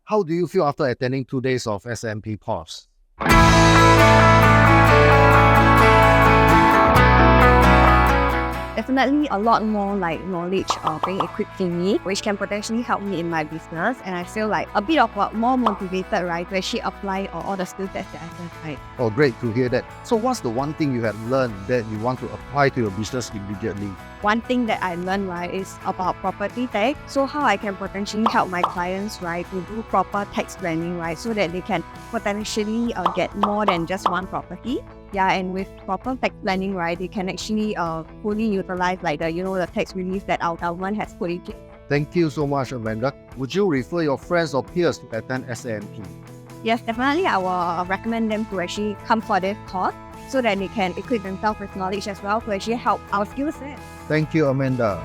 How do you feel after attending 2 days of SAMP course? Definitely a lot more knowledge being equipped in me, which can potentially help me in my business. And I feel a bit of more motivated, right, to actually apply all the skill sets that I've learned. Oh, great to hear that. So what's the one thing you have learned that you want to apply to your business immediately? One thing that I learned, right, is about property tax. So how I can potentially help my clients, right, to do proper tax planning, right, so that they can potentially get more than just one property. Yeah, and with proper tax planning, right, they can actually fully utilize the tax relief that our government has put in place. Thank you so much, Amanda. Would you refer your friends or peers to attend SAMP? Yes, definitely I will recommend them to actually come for this course so that they can equip themselves with knowledge as well to actually help our skill set. Thank you, Amanda.